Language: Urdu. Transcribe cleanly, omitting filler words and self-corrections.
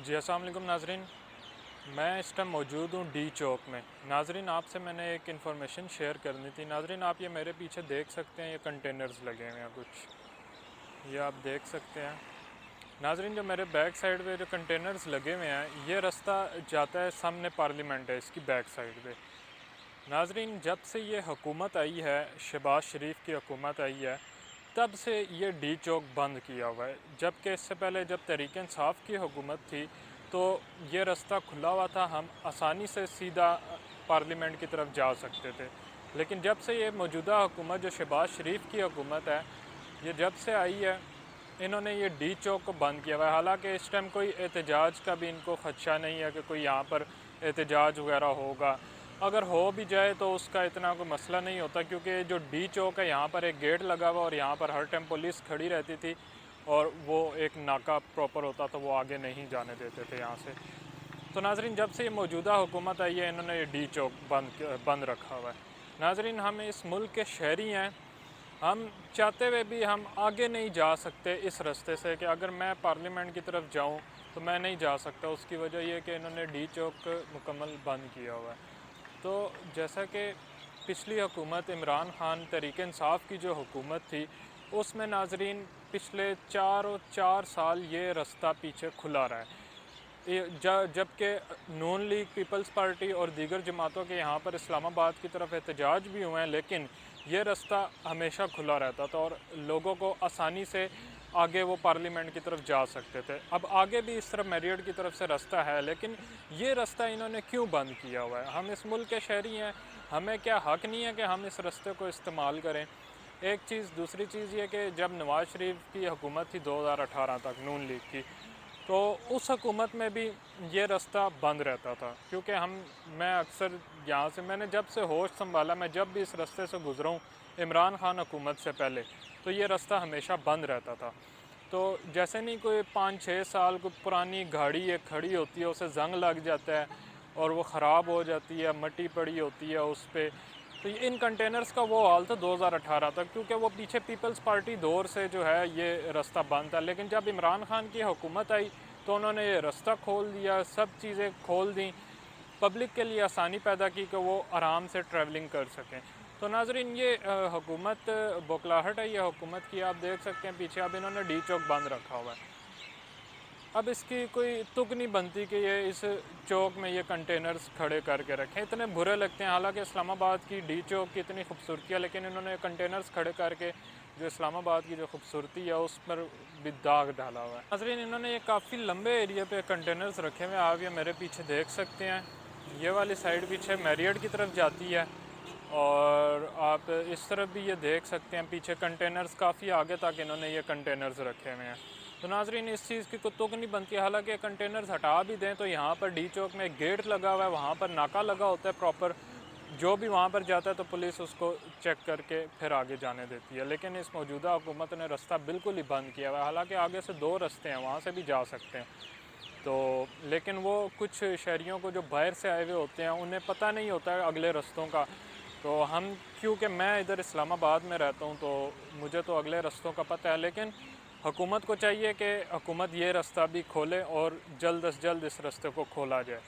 جی السلام علیکم ناظرین، میں اس ٹائم موجود ہوں ڈی چوک میں۔ ناظرین آپ سے میں نے ایک انفارمیشن شیئر کرنی تھی۔ ناظرین آپ یہ میرے پیچھے دیکھ سکتے ہیں، یہ کنٹینرز لگے ہوئے ہیں کچھ، یہ آپ دیکھ سکتے ہیں۔ ناظرین جو میرے بیک سائڈ پہ جو کنٹینرز لگے ہوئے ہیں، یہ رستہ جاتا ہے سامنے پارلیمنٹ ہے، اس کی بیک سائڈ پہ۔ ناظرین جب سے یہ حکومت آئی ہے، شہباز شریف کی حکومت آئی ہے، تب سے یہ ڈی چوک بند کیا ہوا ہے، جبکہ اس سے پہلے جب تحریک انصاف کی حکومت تھی تو یہ رستہ کھلا ہوا تھا، ہم آسانی سے سیدھا پارلیمنٹ کی طرف جا سکتے تھے۔ لیکن جب سے یہ موجودہ حکومت جو شہباز شریف کی حکومت ہے، یہ جب سے آئی ہے، انہوں نے یہ ڈی چوک کو بند کیا ہوا ہے۔ حالانکہ اس ٹائم کوئی احتجاج کا بھی ان کو خدشہ نہیں ہے کہ کوئی یہاں پر احتجاج وغیرہ ہوگا۔ اگر ہو بھی جائے تو اس کا اتنا کوئی مسئلہ نہیں ہوتا، کیونکہ جو ڈی چوک ہے یہاں پر ایک گیٹ لگا ہوا اور یہاں پر ہر ٹائم پولیس کھڑی رہتی تھی اور وہ ایک ناکہ پراپر ہوتا تھا، وہ آگے نہیں جانے دیتے تھے یہاں سے۔ تو ناظرین جب سے یہ موجودہ حکومت آئی ہے، انہوں نے یہ ڈی چوک بند رکھا ہوا ہے۔ ناظرین ہم اس ملک کے شہری ہیں، ہم چاہتے ہوئے بھی ہم آگے نہیں جا سکتے اس رستے سے، کہ اگر میں پارلیمنٹ کی طرف جاؤں تو میں نہیں جا سکتا۔ اس کی وجہ یہ کہ انہوں نے ڈی چوک مکمل بند کیا ہوا ہے۔ تو جیسا کہ پچھلی حکومت عمران خان تحریک انصاف کی جو حکومت تھی، اس میں ناظرین پچھلے 4 سال یہ رستہ پیچھے کھلا رہا ہے، جبکہ نون لیگ، پیپلز پارٹی اور دیگر جماعتوں کے یہاں پر اسلام آباد کی طرف احتجاج بھی ہوئے ہیں، لیکن یہ رستہ ہمیشہ کھلا رہتا تھا اور لوگوں کو آسانی سے آگے وہ پارلیمنٹ کی طرف جا سکتے تھے۔ اب آگے بھی اس طرف میریٹ کی طرف سے رستہ ہے، لیکن یہ رستہ انہوں نے کیوں بند کیا ہوا ہے؟ ہم اس ملک کے شہری ہیں، ہمیں کیا حق نہیں ہے کہ ہم اس رستے کو استعمال کریں؟ ایک چیز، دوسری چیز یہ کہ جب نواز شریف کی حکومت تھی 2018 تک نون لیگ کی، تو اس حکومت میں بھی یہ رستہ بند رہتا تھا، کیونکہ میں اکثر یہاں سے، میں نے جب سے ہوش سنبھالا، میں جب بھی اس رستے سے گزرا ہوں عمران خان حکومت سے پہلے، تو یہ رستہ ہمیشہ بند رہتا تھا۔ تو جیسے نہیں کوئی 5-6 سال کو پرانی گاڑی ایک کھڑی ہوتی ہے، اسے زنگ لگ جاتا ہے اور وہ خراب ہو جاتی ہے، مٹی پڑی ہوتی ہے اس پہ، تو ان کنٹینرز کا وہ حال تھا 2018 تک، کیونکہ وہ پیچھے پیپلز پارٹی دور سے جو ہے یہ رستہ بند تھا۔ لیکن جب عمران خان کی حکومت آئی تو انہوں نے یہ رستہ کھول دیا، سب چیزیں کھول دیں، پبلک کے لیے آسانی پیدا کی کہ وہ آرام سے ٹریولنگ کر سکیں۔ تو ناظرین یہ حکومت بوکھلاہٹ ہے، یہ حکومت کی آپ دیکھ سکتے ہیں پیچھے اب انہوں نے ڈی چوک بند رکھا ہوا ہے۔ اب اس کی کوئی تک نہیں بنتی کہ یہ اس چوک میں یہ کنٹینرز کھڑے کر کے رکھیں، اتنے برے لگتے ہیں۔ حالانکہ اسلام آباد کی ڈی چوک کی اتنی خوبصورتی ہے، لیکن انہوں نے کنٹینرز کھڑے کر کے جو اسلام آباد کی جو خوبصورتی ہے اس پر بھی داغ ڈالا ہوا ہے۔ ناظرین انہوں نے یہ کافی لمبے ایریا پہ کنٹینرز رکھے ہوئے ہیں، آپ یہ میرے پیچھے دیکھ سکتے ہیں، یہ والی سائڈ پیچھے میریٹ کی طرف جاتی ہے، اور آپ اس طرف بھی یہ دیکھ سکتے ہیں پیچھے کنٹینرز کافی آگے تک انہوں نے یہ کنٹینرز رکھے ہوئے ہیں۔ تو ناظرین اس چیز کی کوئی تک نہیں بنتی، حالانکہ کنٹینرز ہٹا بھی دیں تو یہاں پر ڈی چوک میں ایک گیٹ لگا ہوا ہے، وہاں پر ناکہ لگا ہوتا ہے پراپر، جو بھی وہاں پر جاتا ہے تو پولیس اس کو چیک کر کے پھر آگے جانے دیتی ہے۔ لیکن اس موجودہ حکومت نے رستہ بالکل ہی بند کیا ہوا ہے، حالانکہ آگے سے 2 رستے ہیں، وہاں سے بھی جا سکتے ہیں۔ تو لیکن وہ کچھ شہریوں کو جو باہر سے آئے ہوئے ہوتے ہیں انہیں پتہ نہیں ہوتا ہے اگلے رستوں کا، تو کیونکہ میں ادھر اسلام آباد میں رہتا ہوں تو مجھے تو اگلے رستوں کا پتہ ہے، لیکن حکومت کو چاہیے کہ حکومت یہ رستہ بھی کھولے اور جلد از جلد اس رستے کو کھولا جائے۔